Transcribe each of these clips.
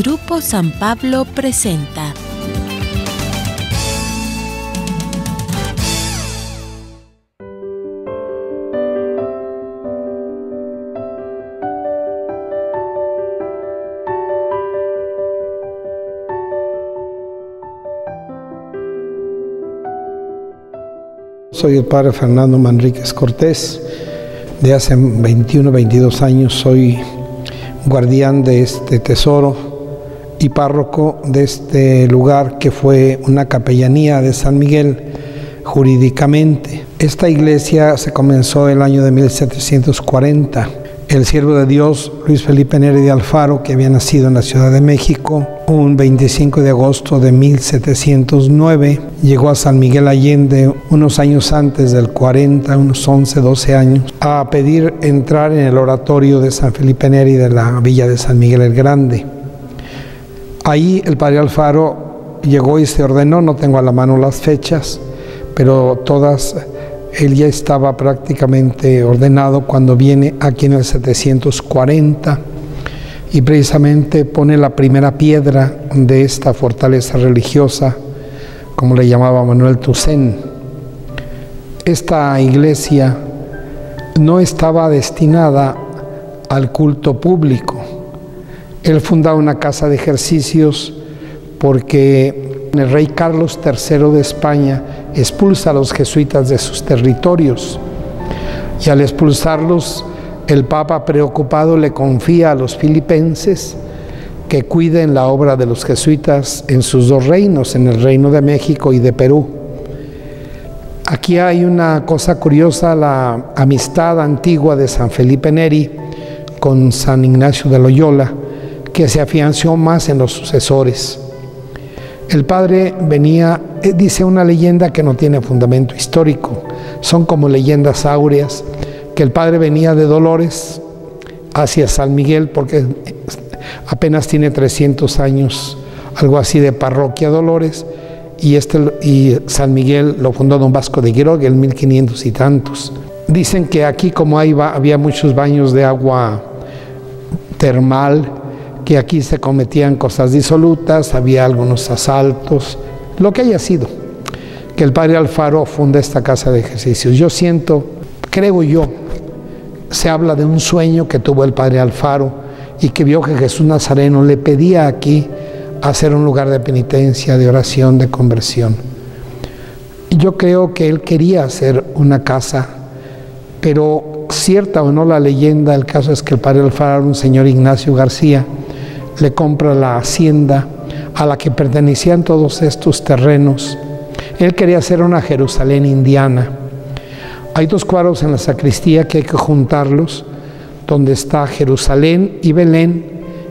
Grupo San Pablo presenta. Soy el padre Fernando Manríquez Cortés. De hace 21, 22 años soy guardián de este tesoro y párroco de este lugar que fue una capellanía de San Miguel jurídicamente. Esta iglesia se comenzó el año de 1740. El siervo de Dios, Luis Felipe Neri de Alfaro, que había nacido en la Ciudad de México, un 25 de agosto de 1709, llegó a San Miguel Allende unos años antes del 40, unos 11, 12 años, a pedir entrar en el oratorio de San Felipe Neri de la villa de San Miguel el Grande. Ahí el padre Alfaro llegó y se ordenó, no tengo a la mano las fechas, pero todas... Él ya estaba prácticamente ordenado cuando viene aquí en el 740 y precisamente pone la primera piedra de esta fortaleza religiosa, como le llamaba Manuel Toussaint. Esta iglesia no estaba destinada al culto público. Él fundaba una casa de ejercicios porque el rey Carlos III de España expulsa a los jesuitas de sus territorios y al expulsarlos el Papa, preocupado, le confía a los filipenses que cuiden la obra de los jesuitas en sus dos reinos, en el Reino de México y de Perú. Aquí hay una cosa curiosa, la amistad antigua de San Felipe Neri con San Ignacio de Loyola, que se afianzó más en los sucesores. El padre venía, dice una leyenda que no tiene fundamento histórico, son como leyendas áureas, que el padre venía de Dolores hacia San Miguel, porque apenas tiene 300 años, algo así, de parroquia Dolores, y San Miguel lo fundó don Vasco de Quiroga en 1500 y tantos. Dicen que aquí, como había muchos baños de agua termal, que aquí se cometían cosas disolutas, había algunos asaltos, lo que haya sido, que el padre Alfaro funda esta casa de ejercicios. Yo siento, creo yo, se habla de un sueño que tuvo el padre Alfaro y que vio que Jesús Nazareno le pedía aquí hacer un lugar de penitencia, de oración, de conversión. Y yo creo que él quería hacer una casa, pero cierta o no la leyenda, el caso es que el padre Alfaro, un señor Ignacio García, le compra la hacienda a la que pertenecían todos estos terrenos. Él quería hacer una Jerusalén indiana. Hay dos cuadros en la sacristía que hay que juntarlos, donde está Jerusalén y Belén,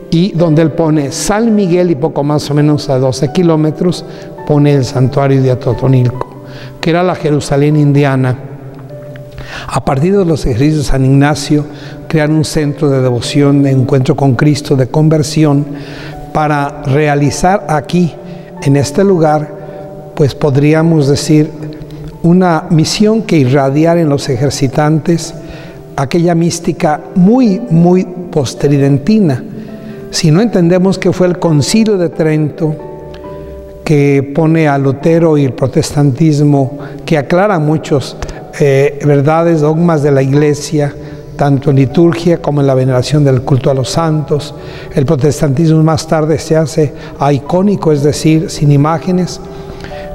y donde él pone San Miguel y poco más o menos a 12 kilómetros pone el santuario de Atotonilco, que era la Jerusalén indiana. A partir de los ejercicios de San Ignacio, crean un centro de devoción, de encuentro con Cristo, de conversión, para realizar aquí, en este lugar, pues podríamos decir, una misión que irradiar en los ejercitantes aquella mística muy, muy postridentina. Si no entendemos que fue el Concilio de Trento que pone a Lutero y el protestantismo, que aclara muchos verdades, dogmas de la Iglesia, tanto en liturgia como en la veneración del culto a los santos. El protestantismo más tarde se hace icónico, es decir, sin imágenes.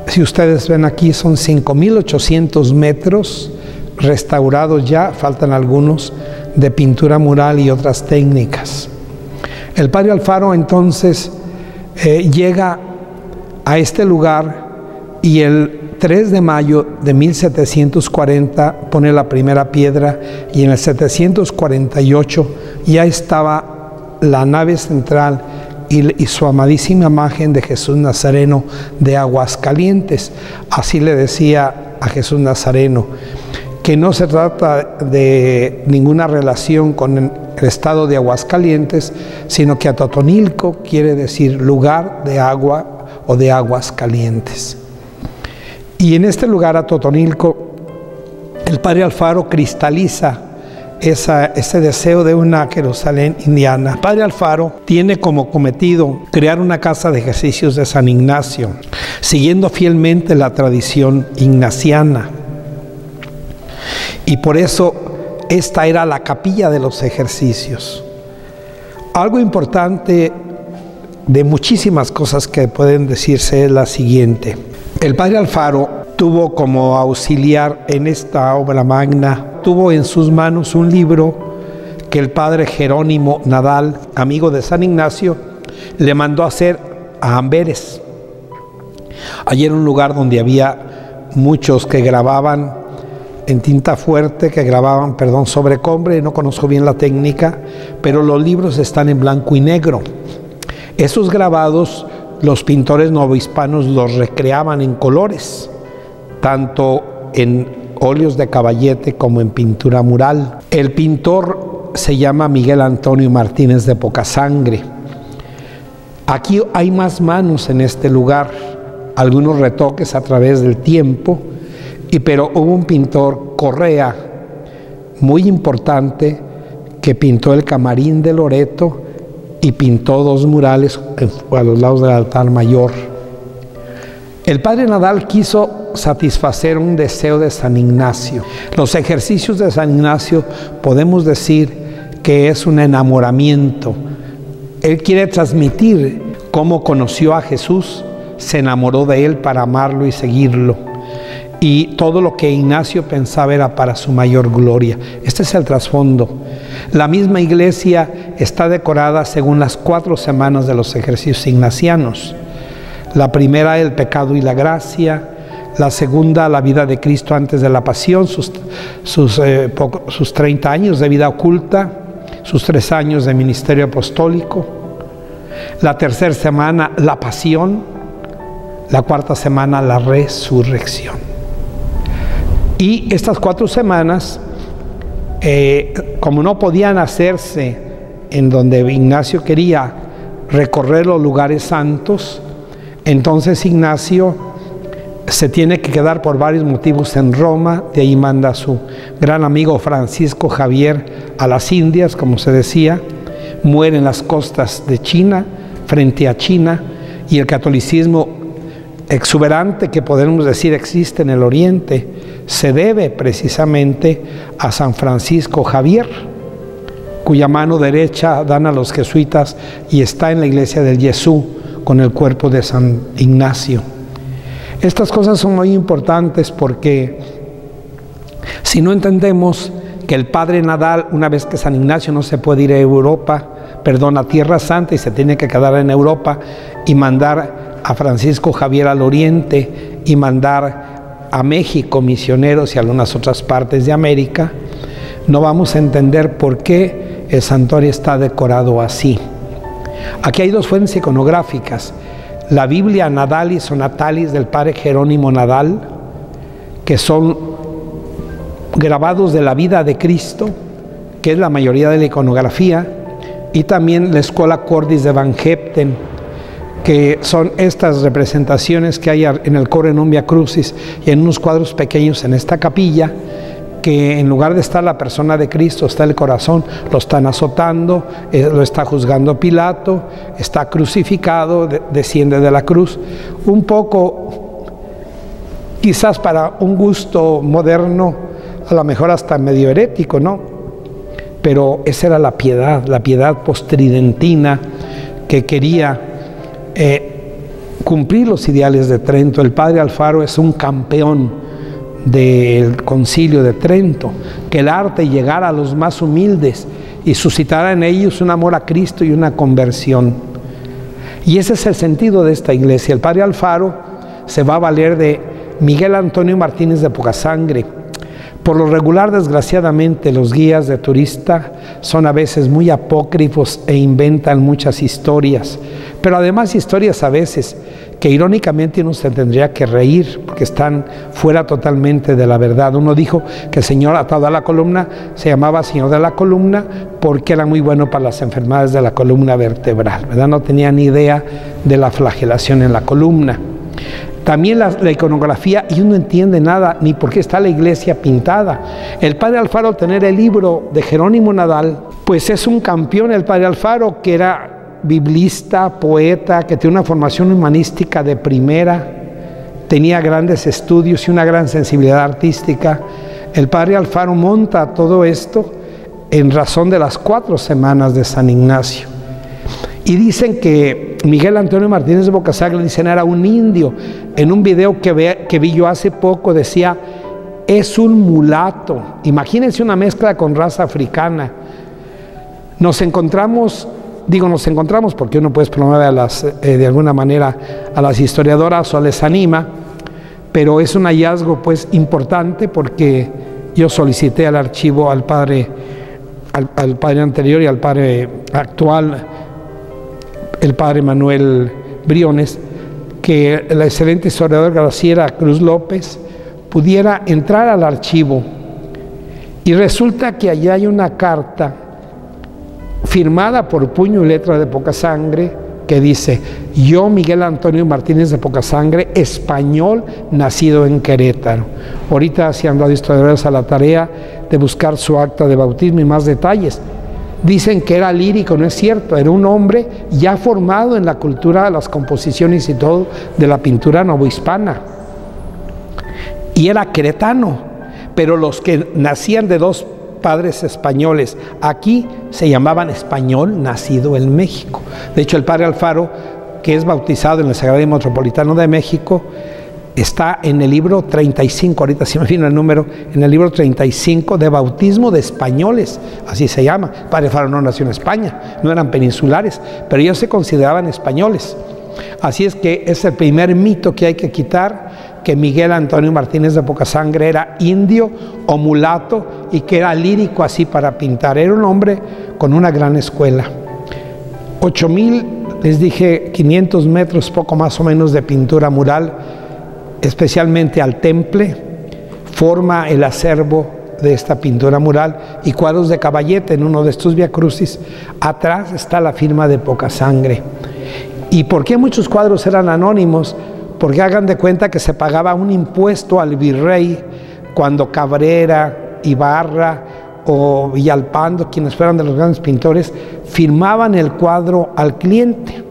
Si ustedes ven aquí, son 5.800 metros restaurados ya, faltan algunos, de pintura mural y otras técnicas. El padre Alfaro entonces llega a este lugar y el 3 de mayo de 1740 pone la primera piedra y en el 748 ya estaba la nave central y su amadísima imagen de Jesús Nazareno de Aguascalientes. Así le decía a Jesús Nazareno, que no se trata de ninguna relación con el estado de Aguascalientes, sino que Atotonilco quiere decir lugar de agua o de aguas calientes. Y en este lugar, Atotonilco, el padre Alfaro cristaliza ese deseo de una Jerusalén indiana. Padre Alfaro tiene como cometido crear una casa de ejercicios de San Ignacio, siguiendo fielmente la tradición ignaciana. Y por eso esta era la capilla de los ejercicios. Algo importante de muchísimas cosas que pueden decirse es la siguiente. El Padre Alfaro tuvo como auxiliar en esta obra magna, tuvo en sus manos un libro que el Padre Jerónimo Nadal, amigo de San Ignacio, le mandó hacer a Amberes. Allí era un lugar donde había muchos que grababan en tinta fuerte, que grababan, sobre combre, no conozco bien la técnica, pero los libros están en blanco y negro. Esos grabados, los pintores novohispanos los recreaban en colores, tanto en óleos de caballete como en pintura mural. El pintor se llama Miguel Antonio Martínez de Pocasangre. Aquí hay más manos en este lugar, algunos retoques a través del tiempo, pero hubo un pintor, Correa, muy importante, que pintó el camarín de Loreto y pintó 2 murales a los lados del altar mayor. El Padre Nadal quiso satisfacer un deseo de San Ignacio. Los ejercicios de San Ignacio podemos decir que es un enamoramiento. Él quiere transmitir cómo conoció a Jesús, se enamoró de él para amarlo y seguirlo. Y todo lo que Ignacio pensaba era para su mayor gloria. Este es el trasfondo. La misma iglesia está decorada según las 4 semanas de los ejercicios ignacianos. La primera, el pecado y la gracia. La segunda, la vida de Cristo antes de la pasión, sus 30 años de vida oculta, sus 3 años de ministerio apostólico. La tercera semana, la pasión. La cuarta semana, la resurrección. Y estas 4 semanas, como no podían hacerse en donde Ignacio quería recorrer los lugares santos, entonces Ignacio se tiene que quedar por varios motivos en Roma. De ahí manda a su gran amigo Francisco Javier a las Indias, como se decía. Muere en las costas de China, frente a China, y el catolicismo exuberante que podemos decir existe en el Oriente se debe precisamente a San Francisco Javier, cuya mano derecha dan a los jesuitas y está en la iglesia del Jesús con el cuerpo de San Ignacio. Estas cosas son muy importantes porque si no entendemos que el Padre Nadal, una vez que San Ignacio no se puede ir a Europa, a Tierra Santa y se tiene que quedar en Europa y mandar a Francisco Javier al Oriente y mandar a México misioneros y a algunas otras partes de América, no vamos a entender por qué el santuario está decorado así. Aquí hay 2 fuentes iconográficas: la Biblia Nadalis o Natalis del Padre Jerónimo Nadal, que son grabados de la vida de Cristo, que es la mayoría de la iconografía, y también la Escola Cordis de Van Hepten, que son estas representaciones que hay en el coro en un Via Crucis y en unos cuadros pequeños en esta capilla, que en lugar de estar la persona de Cristo, está el corazón, lo están azotando, lo está juzgando Pilato, está crucificado, desciende de la cruz. Un poco, quizás para un gusto moderno, a lo mejor hasta medio herético, ¿no? Pero esa era la piedad postridentina que quería cumplir los ideales de Trento. El Padre Alfaro es un campeón del Concilio de Trento, que el arte llegara a los más humildes y suscitara en ellos un amor a Cristo y una conversión. Y ese es el sentido de esta iglesia. El Padre Alfaro se va a valer de Miguel Antonio Martínez de Pocasangre. Por lo regular, desgraciadamente, los guías de turista son a veces muy apócrifos e inventan muchas historias, pero además historias a veces que irónicamente uno se tendría que reír porque están fuera totalmente de la verdad. Uno dijo que el señor atado a la columna se llamaba señor de la columna porque era muy bueno para las enfermedades de la columna vertebral, ¿verdad? No tenía ni idea de la flagelación en la columna. También la iconografía, y uno no entiende nada, ni por qué está la iglesia pintada. El padre Alfaro, al tener el libro de Jerónimo Nadal, pues es un campeón el padre Alfaro, que era biblista, poeta, que tiene una formación humanística de primera, tenía grandes estudios y una gran sensibilidad artística. El padre Alfaro monta todo esto en razón de las 4 semanas de San Ignacio. Y dicen que Miguel Antonio Martínez de Bocasangre, dicen, era un indio. En un video que vi yo hace poco decía, es un mulato. Imagínense una mezcla con raza africana. Nos encontramos porque uno pues promueve de alguna manera a las historiadoras o les anima, pero es un hallazgo pues importante, porque yo solicité al archivo al padre anterior y al padre actual, el padre Manuel Briones, que el excelente historiador Graciela Cruz López pudiera entrar al archivo, y resulta que allá hay una carta firmada por puño y letra de Bocasangre que dice: yo, Miguel Antonio Martínez de Bocasangre, español, nacido en Querétaro. Ahorita se han dado historiadores a la tarea de buscar su acta de bautismo y más detalles. Dicen que era lírico, no es cierto, era un hombre ya formado en la cultura, las composiciones y todo de la pintura novohispana. Y era queretano, pero los que nacían de 2 padres españoles aquí se llamaban español nacido en México. De hecho, el padre Alfaro, que es bautizado en el Sagrario Metropolitano de México, está en el libro 35, ahorita sí me vino el número, en el libro 35 de bautismo de españoles, así se llama. El padre Alfaro no nació en España, no eran peninsulares, pero ellos se consideraban españoles. Así es que es el primer mito que hay que quitar, que Miguel Antonio Martínez de Bocasangre era indio o mulato y que era lírico así para pintar. Era un hombre con una gran escuela. 8,000, les dije, 500 metros, poco más o menos, de pintura mural, especialmente al temple, forma el acervo de esta pintura mural, y cuadros de caballete en uno de estos viacrucis. Atrás está la firma de Bocasangre. ¿Y por qué muchos cuadros eran anónimos? Porque hagan de cuenta que se pagaba un impuesto al virrey cuando Cabrera, Ibarra o Villalpando, quienes fueran de los grandes pintores, firmaban el cuadro al cliente.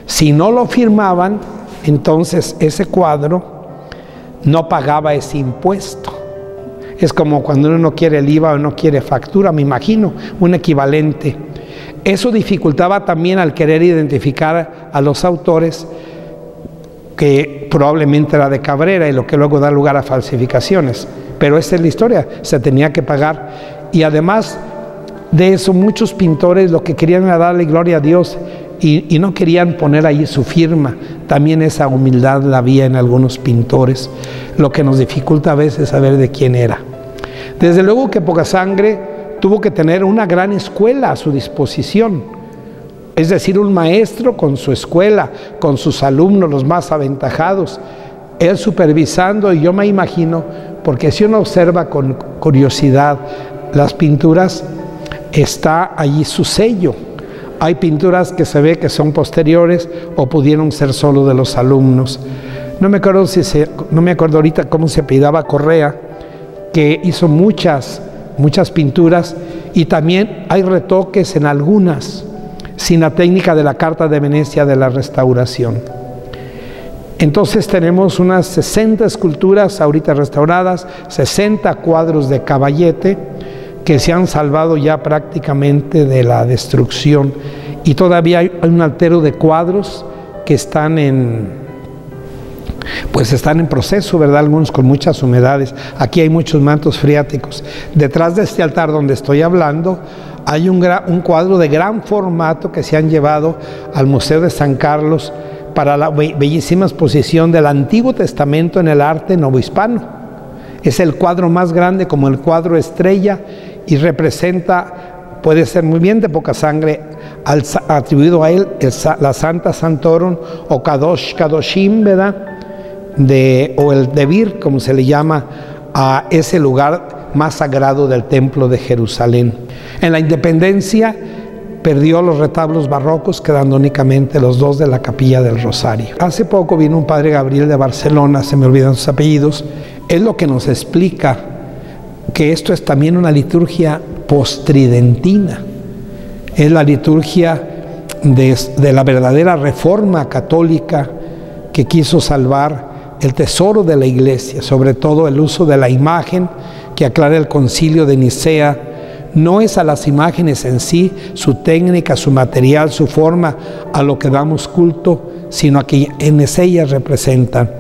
Si no lo firmaban, entonces ese cuadro no pagaba ese impuesto. Es como cuando uno no quiere el IVA o no quiere factura, me imagino, un equivalente. Eso dificultaba también al querer identificar a los autores, que probablemente era de Cabrera, y lo que luego da lugar a falsificaciones. Pero esa es la historia, se tenía que pagar. Y además de eso, muchos pintores lo que querían era darle gloria a Dios y no querían poner ahí su firma. También esa humildad la había en algunos pintores, lo que nos dificulta a veces saber de quién era. Desde luego que Bocasangre tuvo que tener una gran escuela a su disposición, es decir, un maestro con su escuela, con sus alumnos, los más aventajados, él supervisando. Y yo me imagino, porque si uno observa con curiosidad las pinturas, está allí su sello. Hay pinturas que se ve que son posteriores o pudieron ser solo de los alumnos. No me acuerdo ahorita cómo se apellidaba Correa, que hizo muchas pinturas, y también hay retoques en algunas, sin la técnica de la Carta de Venecia de la Restauración. Entonces tenemos unas 60 esculturas ahorita restauradas, 60 cuadros de caballete que se han salvado ya prácticamente de la destrucción, y todavía hay un altero de cuadros que están en proceso, ¿verdad? Algunos con muchas humedades. Aquí hay muchos mantos freáticos. Detrás de este altar donde estoy hablando hay un cuadro de gran formato que se han llevado al Museo de San Carlos para la bellísima exposición del Antiguo Testamento en el arte novohispano. Es el cuadro más grande, como el cuadro estrella, y representa, puede ser muy bien de Bocasangre, atribuido a él la Santa Santorum o Kadosh Kadoshim, ¿verdad? O el Debir, como se le llama a ese lugar más sagrado del Templo de Jerusalén. En la Independencia perdió los retablos barrocos, quedando únicamente los dos de la Capilla del Rosario. Hace poco vino un padre Gabriel de Barcelona, se me olvidan sus apellidos, es lo que nos explica que esto es también una liturgia postridentina, es la liturgia de la verdadera reforma católica que quiso salvar el tesoro de la Iglesia, sobre todo el uso de la imagen que aclara el Concilio de Nicea. No es a las imágenes en sí, su técnica, su material, su forma, a lo que damos culto, sino a que en ellas representan.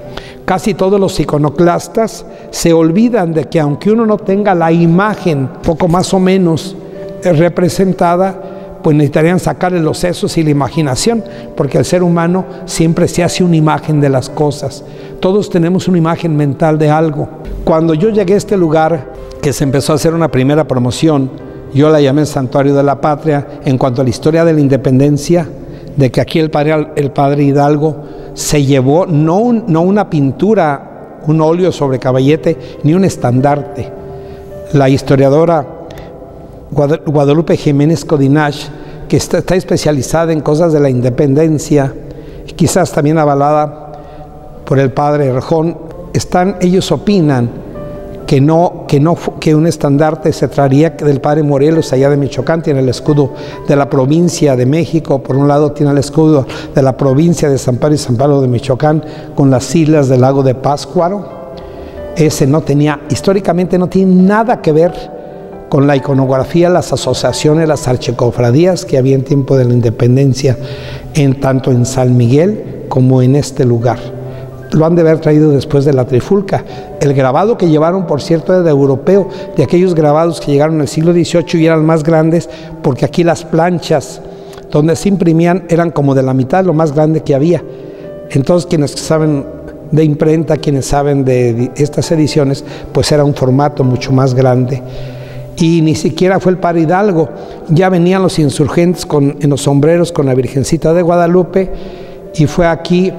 Casi todos los iconoclastas se olvidan de que aunque uno no tenga la imagen poco más o menos representada, pues necesitarían sacarle los sesos y la imaginación, porque el ser humano siempre se hace una imagen de las cosas. Todos tenemos una imagen mental de algo. Cuando yo llegué a este lugar, que se empezó a hacer una primera promoción, yo la llamé el Santuario de la Patria, en cuanto a la historia de la independencia, de que aquí el padre Hidalgo se llevó no una pintura, un óleo sobre caballete, ni un estandarte. La historiadora Guadalupe Jiménez Codinach, que está especializada en cosas de la independencia, quizás también avalada por el padre Erjón, ellos opinan que un estandarte se traería del padre Morelos, allá de Michoacán. Tiene el escudo de la provincia de México, por un lado tiene el escudo de la provincia de San Pedro y San Pablo de Michoacán, con las islas del lago de Pátzcuaro. Ese históricamente no tiene nada que ver con la iconografía, las asociaciones, las archicofradías que había en tiempo de la independencia, tanto en San Miguel como en este lugar. Lo han de haber traído después de la trifulca. El grabado que llevaron, por cierto, era de europeo, de aquellos grabados que llegaron en el siglo XVIII y eran más grandes, porque aquí las planchas donde se imprimían eran como de la mitad, lo más grande que había. Entonces, quienes saben de imprenta, quienes saben de estas ediciones, pues era un formato mucho más grande. Y ni siquiera fue el padre Hidalgo, ya venían los insurgentes en los sombreros con la Virgencita de Guadalupe, y fue aquí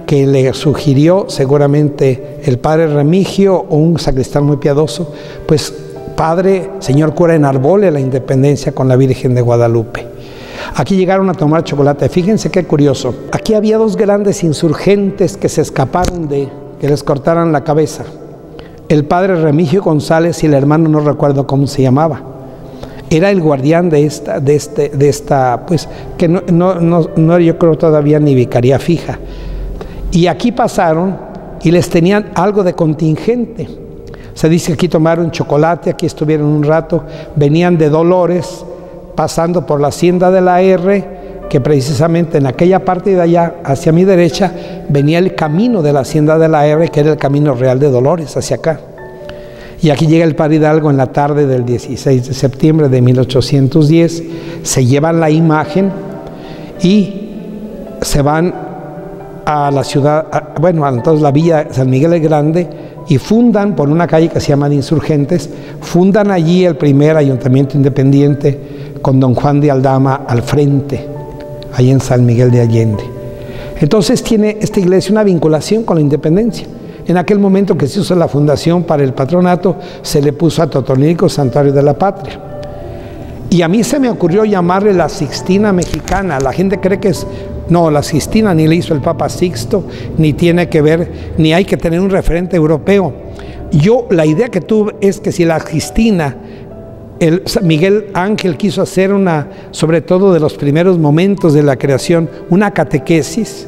que le sugirió seguramente el padre Remigio o un sacristán muy piadoso, pues padre, señor cura, enarbole la independencia con la Virgen de Guadalupe. Aquí llegaron a tomar chocolate. Fíjense qué curioso. Aquí había dos grandes insurgentes que se escaparon que les cortaran la cabeza. El padre Remigio González y el hermano, no recuerdo cómo se llamaba. Era el guardián de esta, pues, que no yo creo todavía ni vicaría fija. Y aquí pasaron y les tenían algo de contingente. Se dice que aquí tomaron chocolate, aquí estuvieron un rato, venían de Dolores, pasando por la hacienda de la R, que precisamente en aquella parte de allá, hacia mi derecha, venía el camino de la hacienda de la R, que era el camino real de Dolores, hacia acá. Y aquí llega el padre Hidalgo en la tarde del 16 de septiembre de 1810, se llevan la imagen y se van a la ciudad, entonces la villa San Miguel el Grande, y fundan por una calle que se llama de Insurgentes, fundan allí el primer ayuntamiento independiente con don Juan de Aldama al frente, ahí en San Miguel de Allende. Entonces tiene esta iglesia una vinculación con la independencia. En aquel momento que se hizo la fundación para el patronato, se le puso a Totonilco Santuario de la Patria. Y a mí se me ocurrió llamarle la Sixtina Mexicana. La gente cree que es... No, la Sixtina ni le hizo el Papa Sixto, ni tiene que ver, ni hay que tener un referente europeo. La idea que tuve es que si la Sixtina, el Miguel Ángel quiso hacer sobre todo de los primeros momentos de la creación, una catequesis,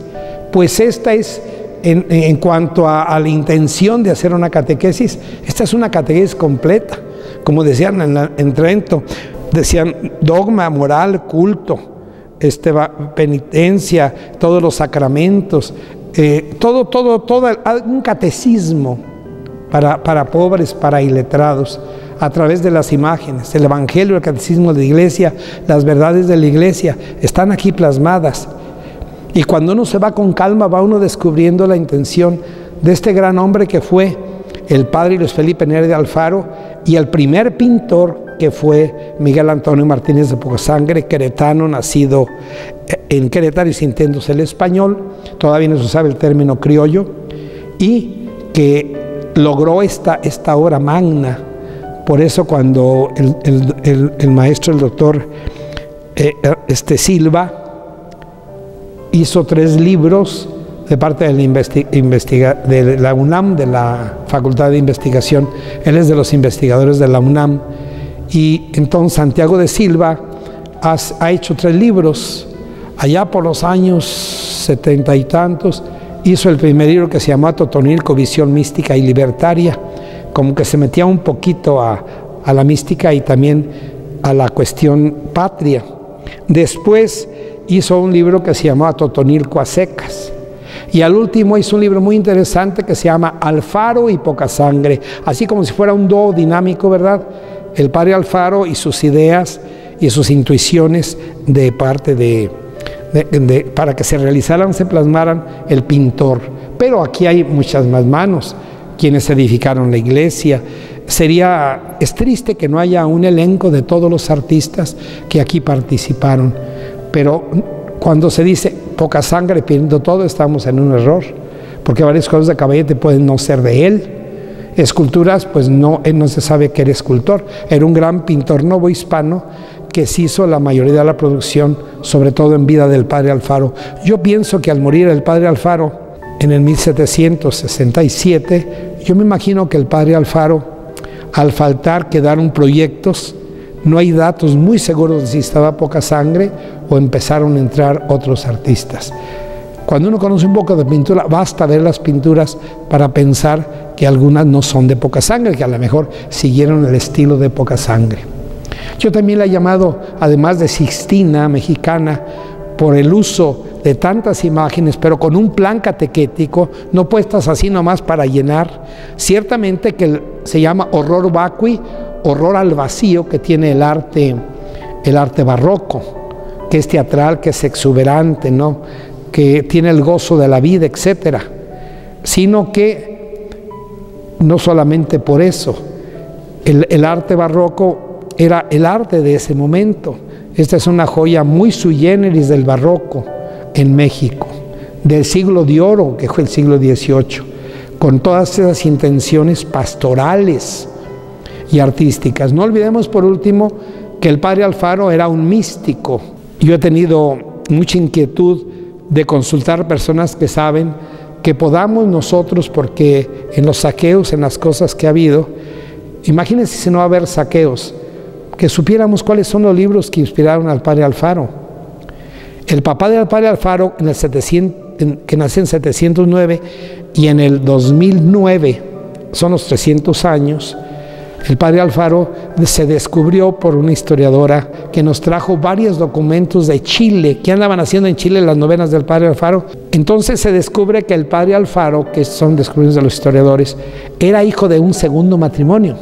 pues esta es, en cuanto a la intención de hacer una catequesis, esta es una catequesis completa. Como decían en Trento, decían dogma, moral, culto, penitencia, todos los sacramentos, todo un catecismo para pobres, para iletrados, a través de las imágenes. El Evangelio, el catecismo de la Iglesia, las verdades de la Iglesia están aquí plasmadas. Y cuando uno se va con calma, va uno descubriendo la intención de este gran hombre que fue el padre Luis Felipe Neri de Alfaro, y el primer pintor, que fue Miguel Antonio Martínez de Pocasangre, queretano, nacido en Querétaro y sintiéndose el español, todavía no se sabe el término criollo, y que logró esta obra magna. Por eso cuando el maestro, el doctor Silva hizo 3 libros de parte de la UNAM, de la Facultad de Investigación. Él es de los investigadores de la UNAM. Y entonces Santiago de Silva ha hecho 3 libros. Allá por los años 70 y tantos hizo el primer libro que se llamó Totonilco, Visión Mística y Libertaria, como que se metía un poquito a la mística y también a la cuestión patria. Después hizo un libro que se llamó Totonilco a secas. Y al último hizo un libro muy interesante que se llama Alfaro y Poca Sangre, así como si fuera un dúo dinámico, ¿verdad? El padre Alfaro y sus ideas y sus intuiciones de parte para que se realizaran, se plasmaran el pintor. Pero aquí hay muchas más manos, quienes edificaron la iglesia. Es triste que no haya un elenco de todos los artistas que aquí participaron, pero cuando se dice poca sangre pidiendo todo, estamos en un error, porque varias cosas de Caballete pueden no ser de él. Esculturas, pues no, él no se sabe que era escultor, era un gran pintor novohispano que se hizo la mayoría de la producción, sobre todo en vida del padre Alfaro. Yo pienso que al morir el padre Alfaro en el 1767, yo me imagino que el padre Alfaro, al faltar quedaron proyectos, no hay datos muy seguros de si estaba poca sangre o empezaron a entrar otros artistas. Cuando uno conoce un poco de pintura, basta ver las pinturas para pensar que algunas no son de poca sangre, que a lo mejor siguieron el estilo de poca sangre. Yo también la he llamado, además de Sixtina mexicana, por el uso de tantas imágenes, pero con un plan catequético, no puestas así nomás para llenar. Ciertamente que se llama horror vacui, horror al vacío que tiene el arte barroco, que es teatral, que es exuberante, ¿no?, que tiene el gozo de la vida, etcétera. Sino que no solamente por eso, el arte barroco era el arte de ese momento. Esta es una joya muy sui generis del barroco en México, del siglo de oro, que fue el siglo XVIII, con todas esas intenciones pastorales y artísticas. No olvidemos, por último, que el padre Alfaro era un místico. Yo he tenido mucha inquietud de consultar personas que saben, que podamos nosotros, porque en los saqueos, en las cosas que ha habido, imagínense si no va a haber saqueos, que supiéramos cuáles son los libros que inspiraron al padre Alfaro. El papá del padre Alfaro, que nació en 709 y en el 2009, son los 300 años, el padre Alfaro se descubrió por una historiadora que nos trajo varios documentos de Chile. ¿Qué andaban haciendo en Chile las novenas del padre Alfaro? Entonces se descubre que el padre Alfaro, que son descubrimientos de los historiadores, era hijo de un segundo matrimonio.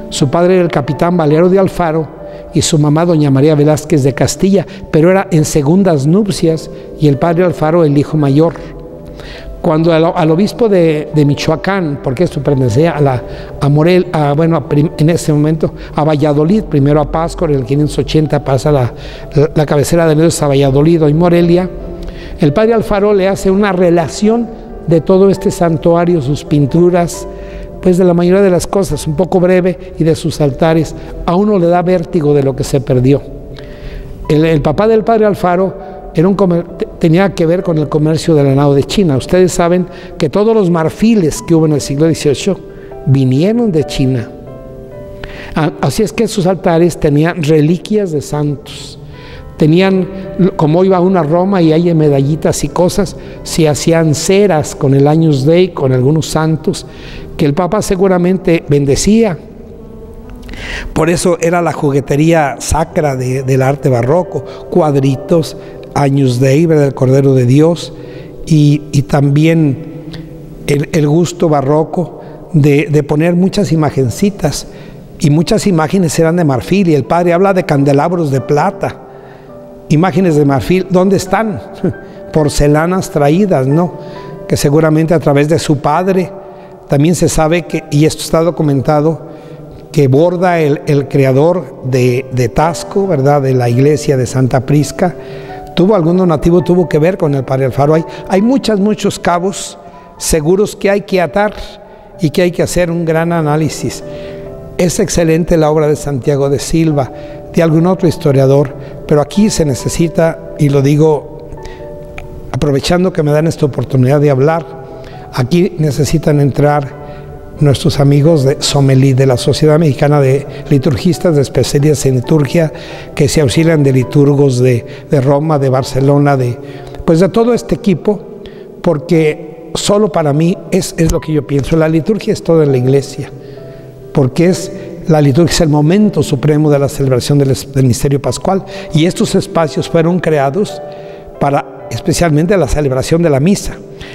Su padre era el capitán Valero de Alfaro y su mamá doña María Velázquez de Castilla, pero era en segundas nupcias, y el padre Alfaro el hijo mayor. Cuando al obispo de Michoacán, porque esto pertenecía en ese momento a Valladolid, primero a Páscor, en el 580 pasa la cabecera de Dios a Valladolid y Morelia, el padre Alfaro le hace una relación de todo este santuario, sus pinturas, pues de la mayoría de las cosas, un poco breve, y de sus altares. A uno le da vértigo de lo que se perdió. El papá del padre Alfaro tenía que ver con el comercio del ganado de China. Ustedes saben que todos los marfiles que hubo en el siglo XVIII vinieron de China. Así es que sus altares tenían reliquias de santos. Tenían, como iba uno a Roma y hay medallitas y cosas, se hacían ceras con el Agnus Dei, con algunos santos, que el Papa seguramente bendecía. Por eso era la juguetería sacra del arte barroco, cuadritos, Agnus Dei, del Cordero de Dios, y también el gusto barroco de poner muchas imagencitas, y muchas imágenes eran de marfil, y el padre habla de candelabros de plata, imágenes de marfil. ¿Dónde están? Porcelanas traídas, ¿no?, que seguramente a través de su padre. También se sabe que, y esto está documentado, que Borda, el creador de Tasco, ¿verdad?, de la iglesia de Santa Prisca, algún donativo tuvo que ver con el padre Alfaro. Hay muchos cabos seguros que hay que atar y que hay que hacer un gran análisis. Es excelente la obra de Santiago de Silva. de algún otro historiador, pero aquí se necesita, y lo digo aprovechando que me dan esta oportunidad de hablar, aquí necesitan entrar nuestros amigos de SOMELIT, de la Sociedad Mexicana de Liturgistas de Especialidades en Liturgia, que se auxilian de liturgos de Roma, de Barcelona, pues de todo este equipo, porque solo para mí es lo que yo pienso. La liturgia es toda la iglesia, porque la liturgia es el momento supremo de la celebración del misterio pascual, y estos espacios fueron creados para especialmente la celebración de la misa,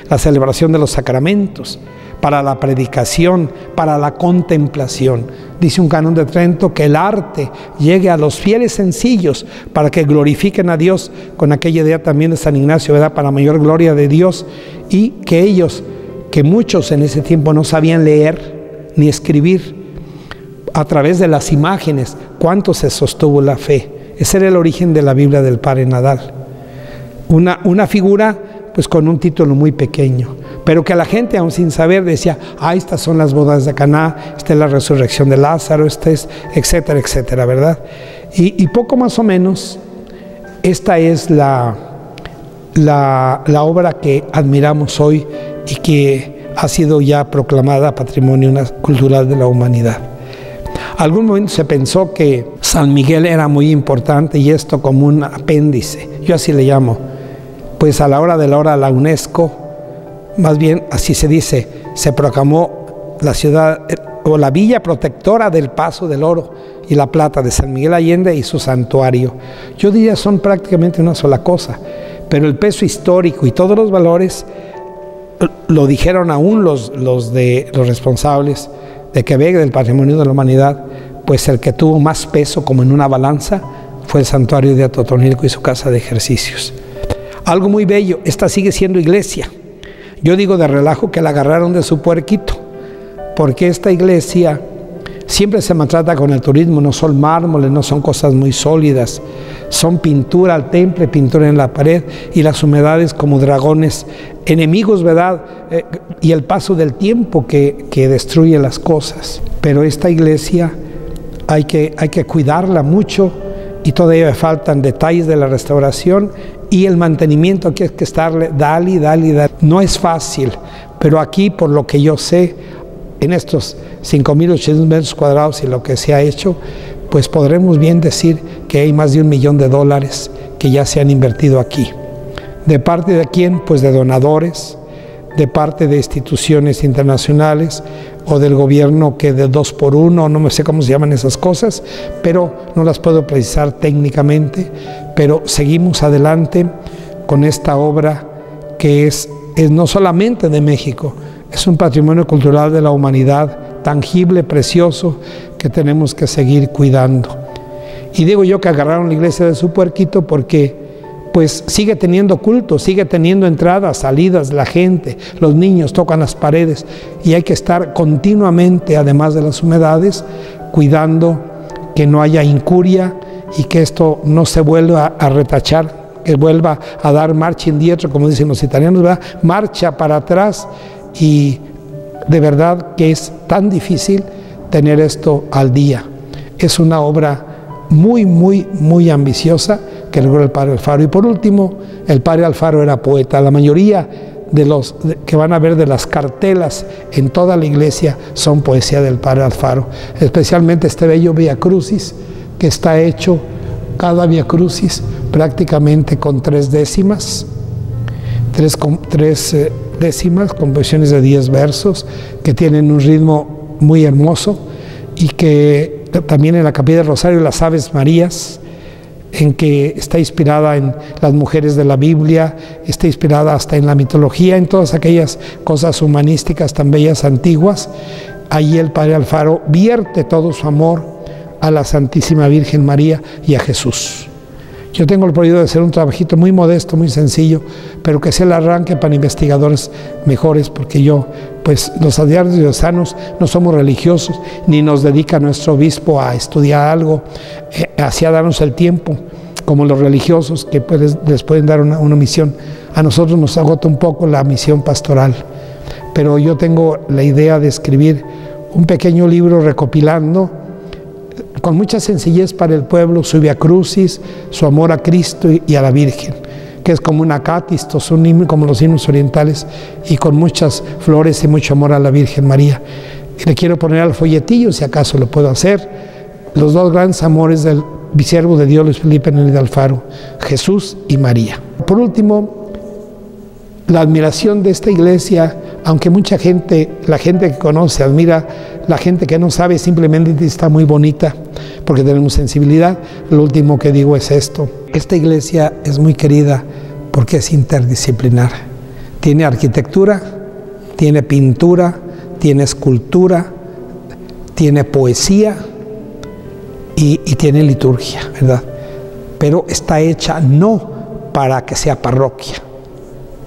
la celebración de los sacramentos, para la predicación, para la contemplación. Dice un canon de Trento que el arte llegue a los fieles sencillos para que glorifiquen a Dios, con aquella idea también de San Ignacio, ¿verdad?, para mayor gloria de Dios, y que ellos, que muchos en ese tiempo no sabían leer ni escribir, a través de las imágenes, cuánto se sostuvo la fe. Ese era el origen de la Biblia del Padre Nadal. Una figura pues con un título muy pequeño, pero que a la gente, aún sin saber, decía: estas son las bodas de Caná, esta es la resurrección de Lázaro, esta es, etcétera, etcétera, ¿verdad? Y poco más o menos, esta es la obra que admiramos hoy y que ha sido ya proclamada Patrimonio Cultural de la Humanidad. Algún momento se pensó que San Miguel era muy importante, y esto como un apéndice, yo así le llamo. Pues a la hora de la hora, la UNESCO, más bien así se dice, se proclamó la ciudad o la villa protectora del Paso del Oro y la Plata de San Miguel Allende y su santuario. Yo diría son prácticamente una sola cosa, pero el peso histórico y todos los valores lo dijeron aún los responsables de Quebec, del Patrimonio de la Humanidad, pues el que tuvo más peso como en una balanza fue el santuario de Atotonilco y su casa de ejercicios. Algo muy bello, esta sigue siendo iglesia. Yo digo de relajo que la agarraron de su puerquito, porque esta iglesia siempre se maltrata con el turismo, no son mármoles, no son cosas muy sólidas, son pintura al temple, pintura en la pared, y las humedades como dragones enemigos, ¿verdad? Y el paso del tiempo que destruye las cosas. Pero esta iglesia hay que cuidarla mucho, y todavía faltan detalles de la restauración y el mantenimiento que hay que estarle, dale. No es fácil, pero aquí, por lo que yo sé, en estos 5.800 metros cuadrados y lo que se ha hecho, pues podremos bien decir que hay más de $1 millón que ya se han invertido aquí. ¿De parte de quién? Pues de donadores, de parte de instituciones internacionales o del gobierno, que de 2x1, no me sé cómo se llaman esas cosas, pero no las puedo precisar técnicamente, pero seguimos adelante con esta obra que es no solamente de México, es un patrimonio cultural de la humanidad, tangible, precioso, que tenemos que seguir cuidando. Y digo yo que agarraron la iglesia de su puerquito porque pues sigue teniendo culto, sigue teniendo entradas, salidas, la gente, los niños tocan las paredes, y hay que estar continuamente, además de las humedades, cuidando que no haya incuria y que esto no se vuelva a retachar, que vuelva a dar marcha indietro, como dicen los italianos, ¿verdad? Marcha para atrás. Y de verdad que es tan difícil tener esto al día. Es una obra muy ambiciosa que logró el Padre Alfaro. Y por último, el Padre Alfaro era poeta. La mayoría de los que van a ver de las cartelas en toda la iglesia son poesía del Padre Alfaro, especialmente este bello Via Crucis, que está hecho cada Via Crucis prácticamente con 3 décimas, composiciones de 10 versos que tienen un ritmo muy hermoso, y que también en la Capilla del Rosario, las Aves Marías, en que está inspirada en las mujeres de la Biblia, está inspirada hasta en la mitología, en todas aquellas cosas humanísticas tan bellas antiguas. Allí el Padre Alfaro vierte todo su amor a la Santísima Virgen María y a Jesús. Yo tengo el proyecto de hacer un trabajito muy modesto, muy sencillo, pero que sea el arranque para investigadores mejores, porque yo, pues los sacerdotes diocesanos no somos religiosos, ni nos dedica nuestro obispo a estudiar algo, hacia darnos el tiempo, como los religiosos que les pueden dar una misión. A nosotros nos agota un poco la misión pastoral, pero yo tengo la idea de escribir un pequeño libro recopilando con mucha sencillez para el pueblo, su Via Crucis, su amor a Cristo y a la Virgen, que es como un acatistos, un himno como los himnos orientales, y con muchas flores y mucho amor a la Virgen María. Y le quiero poner al folletillo, si acaso lo puedo hacer, los dos grandes amores del siervo de Dios Luis Felipe Neri de Alfaro, Jesús y María. Por último, la admiración de esta iglesia, aunque mucha gente, la gente que conoce, admira, la gente que no sabe simplemente está muy bonita, porque tenemos sensibilidad. Lo último que digo es esto: esta iglesia es muy querida porque es interdisciplinar. Tiene arquitectura, tiene pintura, tiene escultura, tiene poesía y tiene liturgia, ¿verdad? Pero está hecha no para que sea parroquia.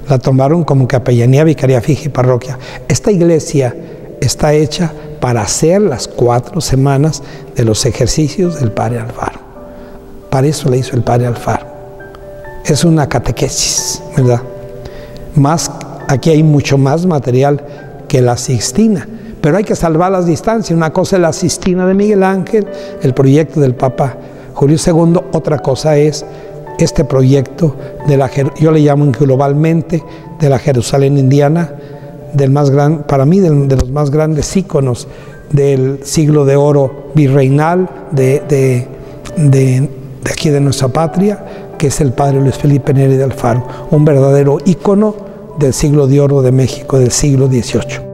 La tomaron como capellanía, vicaría fija y parroquia. Esta iglesia está hecha para hacer las 4 semanas de los ejercicios del Padre Alfaro. Para eso le hizo el Padre Alfaro. Es una catequesis, ¿verdad? Aquí hay mucho más material que la Sixtina, pero hay que salvar las distancias. Una cosa es la Sixtina de Miguel Ángel, el proyecto del Papa Julio II, otra cosa es este proyecto yo le llamo globalmente, de la Jerusalén indiana, para mí de los más grandes íconos del siglo de oro virreinal de aquí de nuestra patria, que es el Padre Luis Felipe Neri de Alfaro, un verdadero ícono del siglo de oro de México, del siglo XVIII.